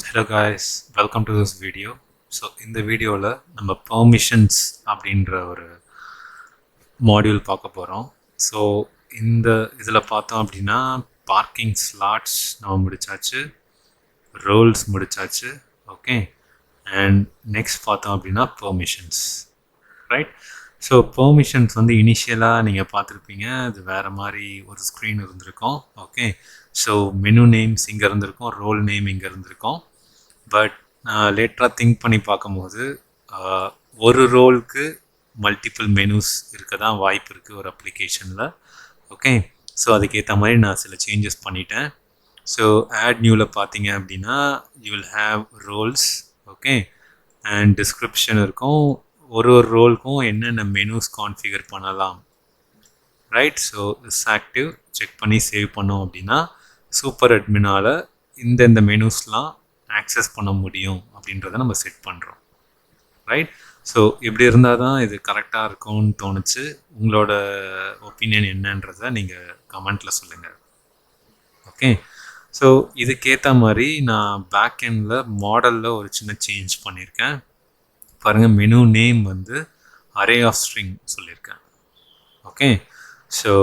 Hello guys, welcome to this video. So இந்த வீடியோவில் நம்ம permissions அப்படின்ற ஒரு மாடியூல் பார்க்க போகிறோம். ஸோ இந்த இதில் பார்த்தோம் அப்படின்னா பார்க்கிங் ஸ்லாட்ஸ் நம்ம முடிச்சாச்சு, ரோல்ஸ் முடிச்சாச்சு, ஓகே. அண்ட் நெக்ஸ்ட் பார்த்தோம் அப்படின்னா பெர்மிஷன்ஸ், ரைட். ஸோ பெர்மிஷன்ஸ் வந்து இனிஷியலாக நீங்கள் பார்த்துருப்பீங்க, அது வேறு மாதிரி ஒரு ஸ்க்ரீன் இருந்திருக்கும், ஓகே. ஸோ மெனு நேம்ஸ் இங்கே இருந்திருக்கும், ரோல் நேம் இங்கே இருந்திருக்கும். பட் லேட்டராக திங்க் பண்ணி பார்க்கும்போது ஒரு ரோலுக்கு மல்டிபிள் மெனுஸ் இருக்க தான் வாய்ப்பு இருக்குது ஒரு அப்ளிகேஷனில், ஓகே. ஸோ அதுக்கேற்ற மாதிரி நான் சில சேஞ்சஸ் பண்ணிட்டேன். ஸோ ஆட் நியூவில் பார்த்தீங்க அப்படின்னா you will have roles, okay, and description இருக்கும். ஒரு ரோலுக்கும் என்னென்ன மெனுஸ் கான்ஃபிகர் பண்ணலாம், right. So is active check பண்ணி சேவ் பண்ணோம் அப்படின்னா சூப்பர் அட்மினால் இந்த மெனுஸ்லாம் ஆக்சஸ் பண்ண முடியும் அப்படின்றத நம்ம செட் பண்ணுறோம், ரைட். ஸோ இப்படி இருந்தால் தான் இது கரெக்டாக இருக்கும்னு தோணுச்சு. உங்களோட ஒப்பீனியன் என்னன்றதை நீங்கள் கமெண்ட்டில் சொல்லுங்கள், ஓகே. ஸோ இதுக்கேற்ற மாதிரி நான் பேக் எண்டில் மாடலில் ஒரு சின்ன சேஞ்ச் பண்ணியிருக்கேன். பாருங்கள், மெனு நேம் வந்து அரே ஆஃப் ஸ்ட்ரிங் சொல்லியிருக்கேன், ஓகே. ஸோ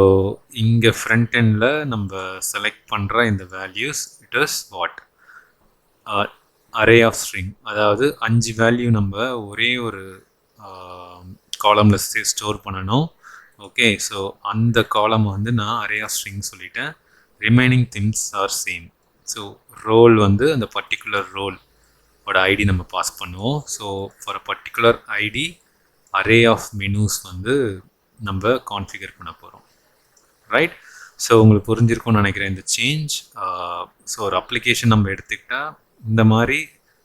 இங்கே ஃப்ரண்ட் எண்டில் நம்ம செலக்ட் பண்ணுற இந்த values it is what array of string, அதாவது 5 வேல்யூ நம்ம ஒரே ஒரு காலமில் ஸ்டோர் பண்ணணும், ஓகே. ஸோ அந்த காலம் வந்து நான் அரே ஆஃப் ஸ்ட்ரிங் சொல்லிட்டேன். Remaining things are same. So role வந்து அந்த பர்டிகுலர் ரோலோட ஐடி நம்ம பாஸ் பண்ணுவோம். So for a particular ID array of menus வந்து நம்ம கான்ஃபிகர் பண்ண போகிறோம், ரைட். ஸோ உங்களுக்கு புரிஞ்சிருக்கும்னு நினைக்கிறேன் இந்த சேஞ்ச். ஸோ ஒரு அப்ளிகேஷன் நம்ம எடுத்துக்கிட்டால் இந்த மாதிரி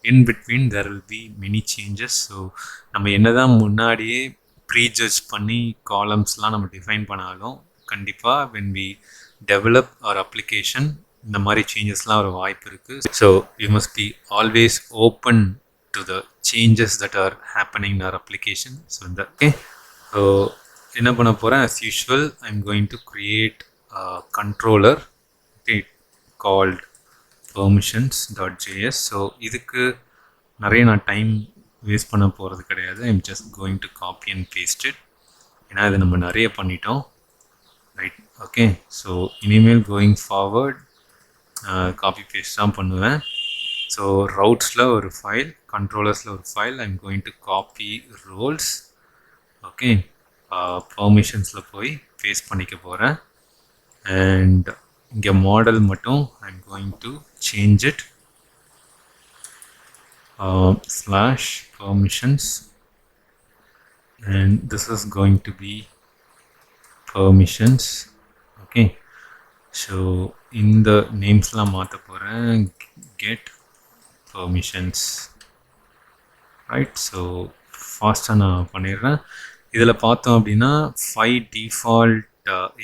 in between there will be many changes. So நம்ம என்ன தான் முன்னாடியே ப்ரீஜட்ஜ் பண்ணி காலம்ஸ்லாம் நம்ம டிஃபைன் பண்ணாலும் கண்டிப்பாக when we develop our application இந்த மாதிரி சேஞ்சஸ்லாம் ஒரு வாய்ப்பு இருக்குது. So you must be always open to the changes that are happening in our application. So இந்த ஓகே. ஸோ என்ன பண்ண போகிறேன், as usual I'm going to create a controller, okay, called permissions.js. So இதுக்கு நிறைய நான் டைம் வேஸ்ட் பண்ண போகிறது கிடையாது. I'm just going to copy and paste it, ஏன்னா இது நம்ம நிறைய பண்ணிட்டோம், ரைட், ஓகே. ஸோ இனிமேல் கோயிங் ஃபார்வர்ட் காப்பி பேஸ்ட் தான் பண்ணுவேன். ஸோ ரவுட்ஸில் ஒரு ஃபைல், கண்ட்ரோலர்ஸில் ஒரு file, I'm going to copy roles, okay. பெர்மிஷன்ஸில் போய் பேஸ்ட் பண்ணிக்க போகிறேன். அண்ட் இங்கே மாடல் மட்டும் I'm going to change it slash permissions, and this is going to be permissions, okay. So இந்த நேம்ஸ்லாம் மாற்ற போகிறேன், get permissions, ரைட். ஸோ ஃபாஸ்ட்டாக நான் பண்ணிடுறேன். இதில் பார்த்தோம் அப்படின்னா 5 டிஃபால்ட்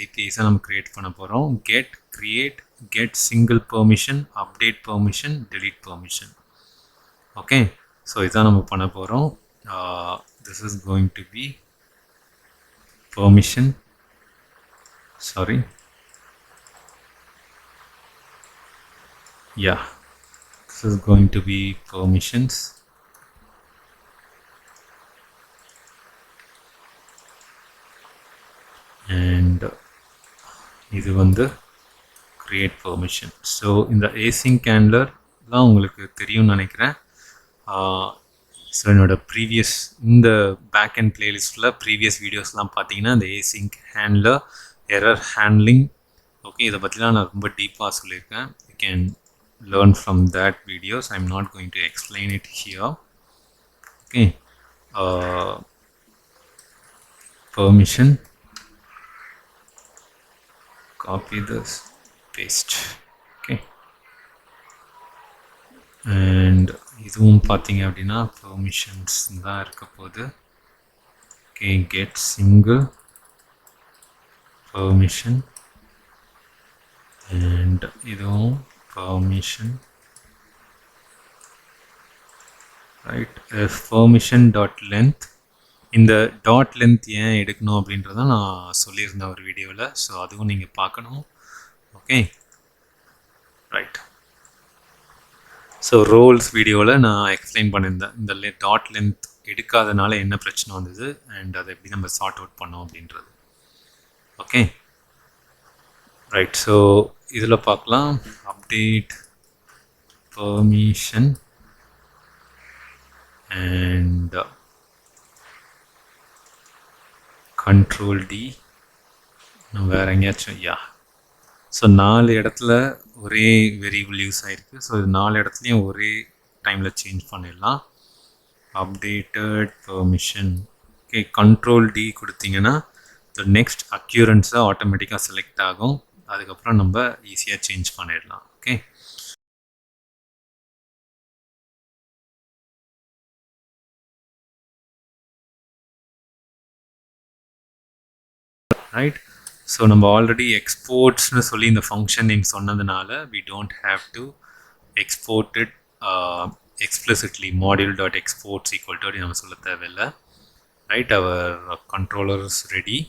APIஸை நம்ம க்ரியேட் பண்ண போகிறோம். get, create, get single permission, update permission, delete permission, okay. So இதான் நம்ம பண்ண போகிறோம். this is going to be permission, sorry, yeah, this is going to be permissions. And இது வந்து create permission. ஸோ இந்த async handlerலாம் உங்களுக்கு தெரியும்னு நினைக்கிறேன். ஸோ என்னோட ப்ரீவியஸ் இந்த பேக் அண்ட் பிளேலிஸ்ட்டில் ப்ரீவியஸ் வீடியோஸ்லாம் பார்த்தீங்கன்னா இந்த async handler, error handling, okay, இதை பற்றிலாம் நான் ரொம்ப டீப்பாக சொல்லியிருக்கேன். You can learn from that videos. I am not going to explain it here, okay. permission, copy this, paste, okay. and இதுவும் பார்த்தீங்க அப்படின்னா பெர்மிஷன்ஸ் தான் இருக்க போகுது, okay. Get single permission, and இதுவும் permission, right. Permission dot length, இந்த dot length ஏன் எடுக்கணும் அப்படின்றத நான் சொல்லியிருந்தேன் ஒரு வீடியோவில். ஸோ அதுவும் நீங்கள் பார்க்கணும், ஓகே, ரைட். ஸோ ரோல்ஸ் வீடியோவில் நான் எக்ஸ்பிளைன் பண்ணியிருந்தேன் இந்த டாட் லென்த் எடுக்காதனால என்ன பிரச்சனை வந்தது அண்ட் அதை எப்படி நம்ம சார்ட் அவுட் பண்ணோம் அப்படின்றது. Okay right. ஸோ இதில் பார்க்கலாம் update permission and control D. நம்ம வேறு எங்கேயாச்சும் ஸோ 4 இடத்துல ஒரே வேரியபிள் யூஸ் ஆகிருக்கு. ஸோ இது 4 இடத்துலையும் ஒரே டைமில் சேஞ்ச் பண்ணிடலாம். Updated permission. Okay, control D கொடுத்தீங்கன்னா த நெக்ஸ்ட் அக்யூரன்ஸை ஆட்டோமேட்டிக்காக செலக்ட் ஆகும். அதுக்கப்புறம் நம்ம ஈஸியாக சேஞ்ச் பண்ணிடலாம். Okay, right. ஸோ நம்ம ஆல்ரெடி எக்ஸ்போர்ட்ஸ்னு சொல்லி இந்த ஃபங்க்ஷன் நேம் சொன்னதுனால we don't have to export it explicitly module.exports equal to நம்ம சொல்ல தேவையில்லை. Right, our controller is ready.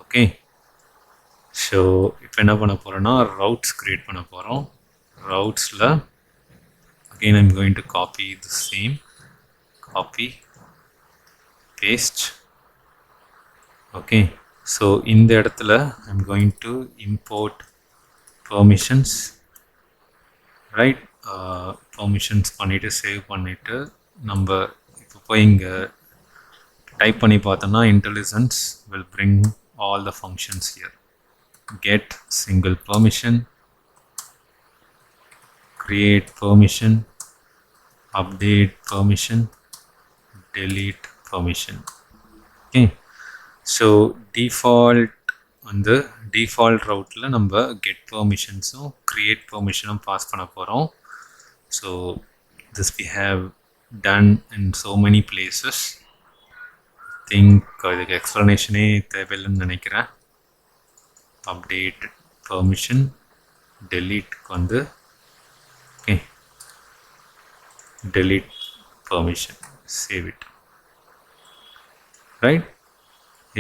Okay, so இப்போ என்ன பண்ண போகிறோன்னா routes create பண்ண போகிறோம். routesல again I'm going to copy the same, copy paste. ஓகே, ஸோ இந்த இடத்துல I'm going to import permissions. Right, permissions பண்ணிவிட்டு சேவ் பண்ணிவிட்டு நம்ம இப்போ போய் இங்கே டைப் பண்ணி பார்த்தோம்னா IntelliSense will bring all the functions here. Get single permission, create permission, update permission, delete permission. Okay, so default வந்து டிஃபால்ட் ரவுட்டில் நம்ம கெட் பெர்மிஷன்ஸும் க்ரியேட் பெர்மிஷனும் பாஸ் பண்ண போகிறோம். So this we have done in so many places. Think இதுக்கு எக்ஸ்ப்ளனேஷனே தேவையில்லைன்னு நினைக்கிறேன். அப்டேட் பெர்மிஷன் டெலீட்க்கு வந்து okay, delete permission, save it. Right,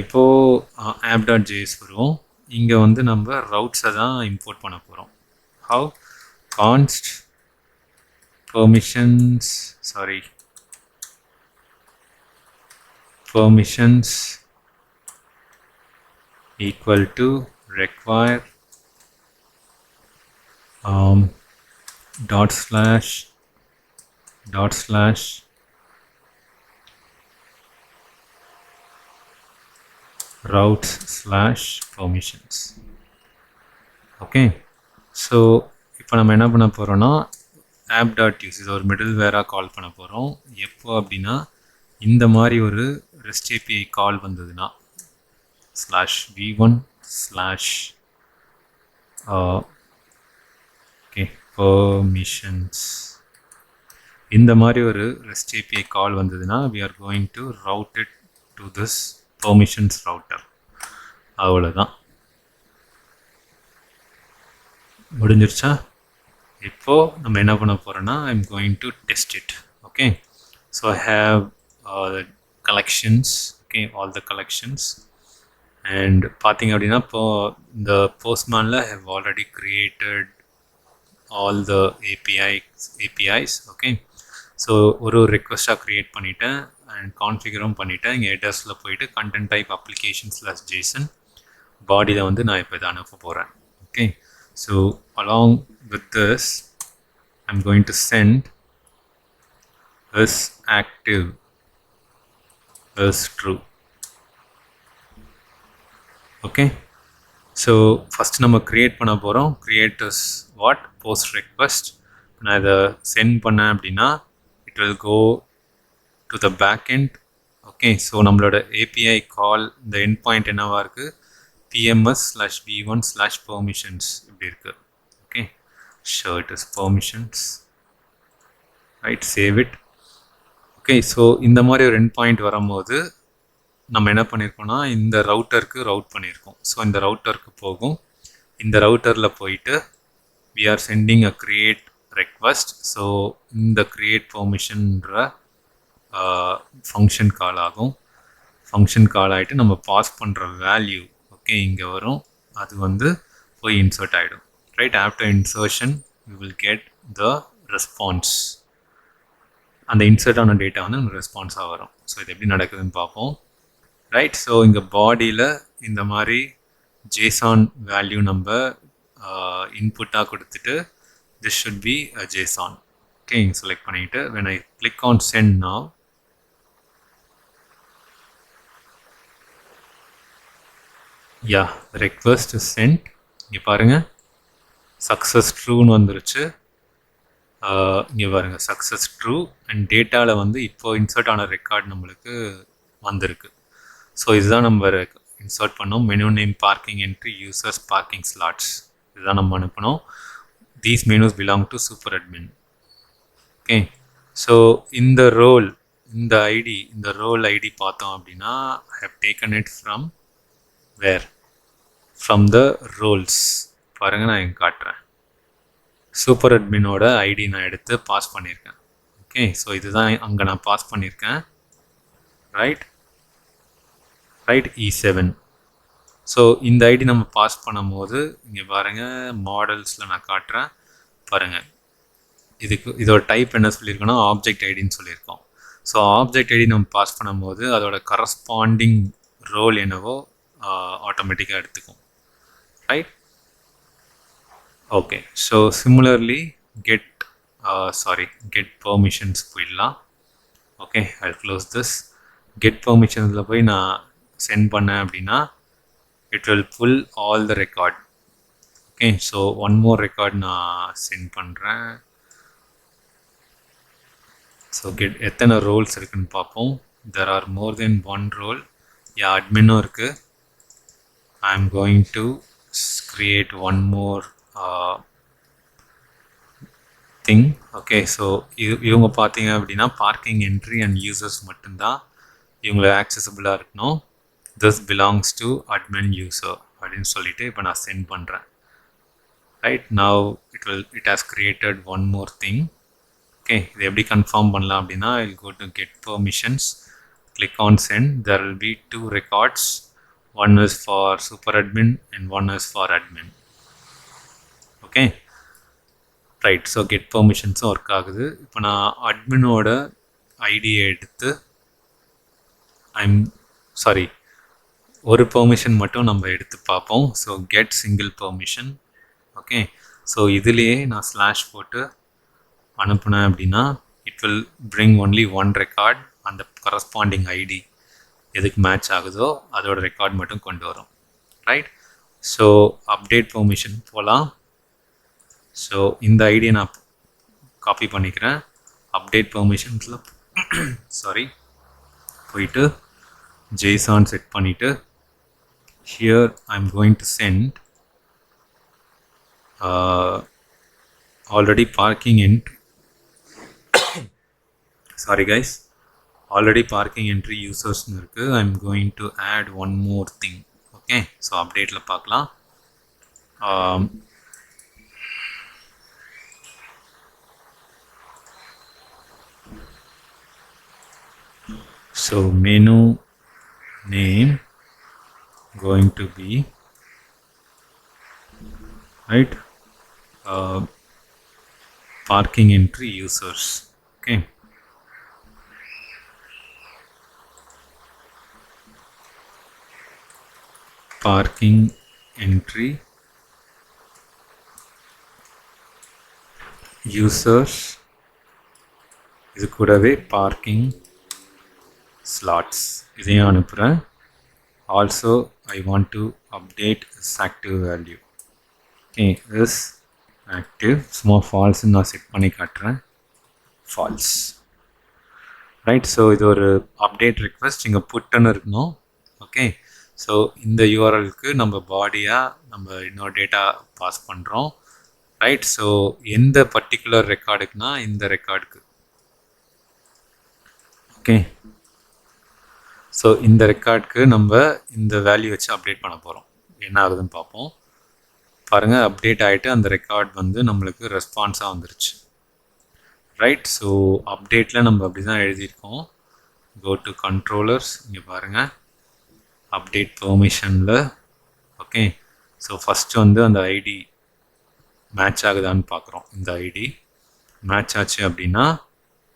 இப்போது app.js வருவோம். இங்கே வந்து நம்ம ரவுட்ஸை தான் இம்போர்ட் பண்ண போகிறோம். How const permissions, sorry, permissions equal to require dot slash routes slash permissions. Okay, so இப்போ நம்ம என்ன பண்ண போகிறோன்னா app.use இது ஒரு மிடில் வேராக கால் பண்ண போகிறோம். எப்போ அப்படின்னா இந்த மாதிரி ஒரு REST API கால் வந்ததுன்னா /v1/ ஓகே permissions, இந்த மாதிரி ஒரு REST API கால் வந்ததுன்னா we are going to route it to this permissions router. அவ்வளோதான், முடிஞ்சிருச்சா? இப்போது நம்ம என்ன பண்ண போகிறோன்னா I'm going to test it. Okay, so I have the collections, okay, all the collections, and பார்த்தீங்க அப்படின்னா இப்போ இந்த Postmanல have already created all the APIs. Okay, so ஒரு ரெக்வஸ்ட்டாக க்ரியேட் பண்ணிவிட்டேன் அண்ட் கான்ஃபிகரும் பண்ணிவிட்டேன். இங்கே ஹெடர்ஸில் போயிட்டு content type application/json பாடியில் வந்து நான் இப்போ இதை அனுப்ப போகிறேன். Okay, so along with this I'm going to send is active is true. Okay, so first நம்ம க்ரியேட் பண்ண போகிறோம். Create is what, post request. நான் இதை சென்ட் பண்ணேன் அப்படின்னா it will go to the back end. Okay, so நம்மளோட API call இந்த end point என்னவாக இருக்குது, PMS/v1/permissions இப்படி இருக்குது. Okay, so it is permissions. Right, save it. Okay, so இந்த மாதிரி ஒரு எண்ட் பாயிண்ட் வரும்போது நம்ம என்ன பண்ணியிருக்கோம்னா இந்த ரவுட்டருக்கு ரவுட் பண்ணியிருக்கோம். ஸோ இந்த ரவுட்டருக்கு போகும். இந்த ரவுட்டரில் போயிட்டு we are sending a create request. So இந்த create permissionன்ற ஃபங்க்ஷன் கால் ஆகும். ஃபங்க்ஷன் கால் ஆகிட்டு நம்ம பாஸ் பண்ணுற வேல்யூ ஓகே இங்கே வரும். அது வந்து போய் இன்சர்ட் ஆகிடும். Right, after insertion we will get the response, அந்த இன்சர்ட் ஆன டேட்டா வந்து நமக்கு ரெஸ்பான்ஸாக வரும். ஸோ இது எப்படி நடக்குதுன்னு பார்ப்போம். ரைட், ஸோ இங்கே பாடியில் இந்த மாதிரி ஜேசான் வேல்யூ நம்ம இன்புட்டாக கொடுத்துட்டு this should be a JSON. Okay, select பண்ணிவிட்டு when I click on send now, yeah, the request is sent. இங்கே பாருங்கள் சக்ஸஸ் ட்ரூன்னு வந்துருச்சு. இங்கே பாருங்கள் சக்ஸஸ் ட்ரூ அண்ட் டேட்டாவில் வந்து இப்போ இன்சர்ட் ஆன ரெக்கார்ட் நம்மளுக்கு வந்திருக்கு. ஸோ இதுதான் நம்ம இன்சர்ட் பண்ணோம். Menu name parking entry users parking slots, இதுதான் நம்ம அனுப்பணும். These menus belong to super admin. Okay, so இந்த ரோல், இந்த ஐடி, இந்த ரோல் ஐடி பார்த்தோம் அப்படின்னா I have taken it from where, from the roles. பாருங்கள் நான் இங்கே காட்டுறேன். சூப்பர் அட்மினோட ஐடி நான் எடுத்து பாஸ் பண்ணியிருக்கேன். ஓகே, ஸோ இதுதான் அங்கே நான் பாஸ் பண்ணியிருக்கேன். Right E7. ஸோ இந்த ஐடி நம்ம பாஸ் பண்ணும்போது இங்கே பாருங்கள் மாடல்ஸில் நான் காட்டுறேன். பாருங்கள் இதோட டைப் என்ன சொல்லியிருக்கோன்னா ஆப்ஜெக்ட் ஐடின்னு சொல்லியிருக்கோம். ஸோ ஆப்ஜெக்ட் ஐடி நம்ம பாஸ் பண்ணும்போது அதோட கரஸ்பாண்டிங் ரோல் என்னவோ ஆட்டோமேட்டிக்காக எடுத்துக்கும். Right, okay. So similarly get permissions போயிடலாம். Okay, I close this. Get பெர்மிஷன்ஸில் போய் நான் சென்ட் பண்ணேன் அப்படின்னா it will pull all the record. Okay, so one more record நான் சென்ட் பண்ணுறேன். ஸோ எத்தனை ரோல்ஸ் இருக்குன்னு பார்ப்போம். There are more then one role. அட்மினும் இருக்குது. I am going to create one more thing. Okay, so இவங்க பார்த்தீங்க அப்படின்னா பார்க்கிங் என்ட்ரி அண்ட் யூசர்ஸ் மட்டும்தான் இவங்களை ஆக்சசபிளாக இருக்கணும். This belongs to admin user அப்படின்னு சொல்லிட்டு இப்போ நான் சென்ட் பண்ணுறேன். Right, now it has created one more thing. Okay, இது எப்படி கன்ஃபார்ம் பண்ணலாம் அப்படின்னா I will go to get permissions, click on send. There will be 2 records. One is for super admin and one is for admin. Okay, right, so get permissions work ஆகுது. இப்போ நான் அட்மினோட ஐடியை எடுத்து ஒரு பெர்மிஷன் மட்டும் நம்ம எடுத்து பார்ப்போம். So get single permission. Okay, so இதுலேயே நான் ஸ்லாஷ் போட்டு அனுப்புனேன் அப்படின்னா it will bring only one record. அந்த கரஸ்பாண்டிங் ஐடி எதுக்கு மேட்ச் ஆகுதோ அதோட ரெக்கார்ட் மட்டும் கொண்டு வரும். ரைட், ஸோ அப்டேட் பெர்மிஷன் போகலாம். ஸோ இந்த ஐடியை நான் காப்பி பண்ணிக்கிறேன். அப்டேட் பெர்மிஷன்ஸில் போயிட்டு ஜேசான் செட் பண்ணிவிட்டு here I am going to send already parking entry already parking entry users இருக்கு. I am going to add one more thing. Okay, so updateல பார்க்கலாம். So menu name going to be right parking entry users. Okay, parking entry users, இது கூடவே parking slots இதையும் அனுப்புகிறேன். Also I want to update active value. Okay, is active. சும்மா ஃபால்ஸ்ன்னு நான் set பண்ணி காட்டுறேன். Falls. Right, so இது ஒரு அப்டேட் ரிக்வெஸ்ட் இங்கே புட்டுன்னு இருக்கணும். ஓகே, ஸோ இந்த யூஆர்எலுக்கு நம்ம பாடியாக நம்ம இன்னொரு டேட்டா பாஸ் பண்ணுறோம். ரைட், ஸோ எந்த பர்டிகுலர் ரெக்கார்டுக்குனா இந்த ரெக்கார்டுக்கு. ஓகே, ஸோ இந்த ரெக்கார்டுக்கு நம்ம இந்த வேல்யூ வச்சு அப்டேட் பண்ண போகிறோம். என்ன ஆகுதுன்னு பார்ப்போம். பாருங்கள், அப்டேட் ஆகிட்டு அந்த ரெக்கார்ட் வந்து நம்மளுக்கு ரெஸ்பான்ஸாக வந்துருச்சு. ரைட், ஸோ அப்டேட்டில் நம்ம அப்படி தான் எழுதியிருக்கோம். கோ டு கண்ட்ரோலர்ஸ், இங்கே பாருங்கள் அப்டேட் பெர்மிஷனில். ஓகே, ஸோ ஃபஸ்ட்டு வந்து அந்த ஐடி மேட்ச் ஆகுதான்னு பார்க்குறோம். இந்த ஐடி மேட்ச் ஆச்சு அப்படின்னா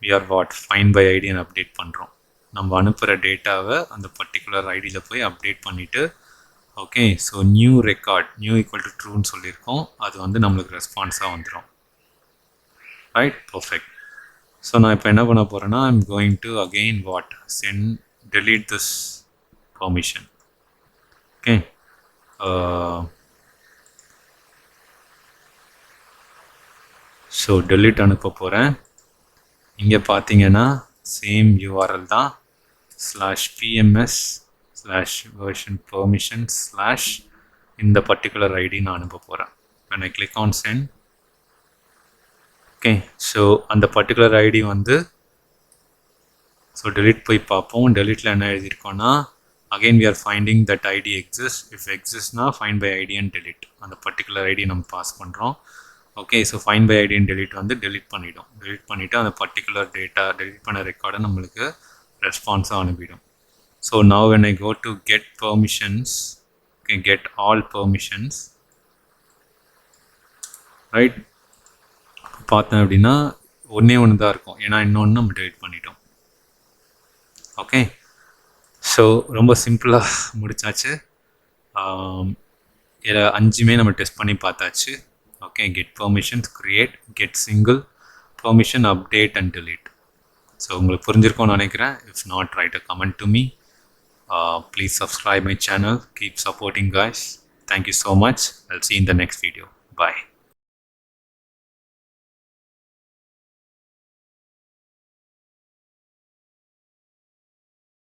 we are what find by id and update பண்ணுறோம். நம்ம அனுப்புகிற டேட்டாவை அந்த பர்டிகுலர் ஐடியில் போய் அப்டேட் பண்ணிவிட்டு okay so new record new equal to ட்ரூன்னு சொல்லியிருக்கோம், அது வந்து நம்மளுக்கு ரெஸ்பான்ஸாக வந்துடும். Right, perfect. ஸோ நான் இப்போ என்ன பண்ண போகிறேன்னா I'm going to again what send delete this permission. Okay, so delete அனுப்ப போகிறேன். இங்கே பார்த்தீங்கன்னா சேம் URL தான் /pms/version permissions/ இந்த பர்டிகுலர் ஐடி நான் அனுப்ப போகிறேன். when I click on send, okay so அந்த பர்டிகுலர் ஐடி வந்து ஸோ delete போய் பார்ப்போம். டெலிட்டில் என்ன எழுதியிருக்கோன்னா again we are finding that id exists. if existsனா find by id and delete, அந்த பர்டிகுலர் ஐடி நம்ம பாஸ் பண்ணுறோம். Okay so find by id and delete வந்து delete பண்ணிவிடும். delete பண்ணிவிட்டு அந்த பர்டிகுலர் டேட்டா delete பண்ண ரெக்கார்டை நம்மளுக்கு ரெஸ்பான்ஸாக அனுப்பிடும். So now when I go to get permissions, okay, get all permissions, right, பார்த்தேன் அப்படின்னா ஒன்றே ஒன்று தான் இருக்கும், ஏன்னா இன்னொன்று நம்ம delete பண்ணிட்டோம். ஓகே ஸோ ரொம்ப சிம்பிளாக முடிச்சாச்சு. இதில் 5மே நம்ம டெஸ்ட் பண்ணி பார்த்தாச்சு. Okay, get permissions, create, get single permission, update and delete. So உங்களுக்கு புரிஞ்சிருக்கோன்னு நினைக்கிறேன். If not, right a comment to me. Please subscribe my channel. Keep supporting guys. Thank you so much. I'll see you in the next video. Bye.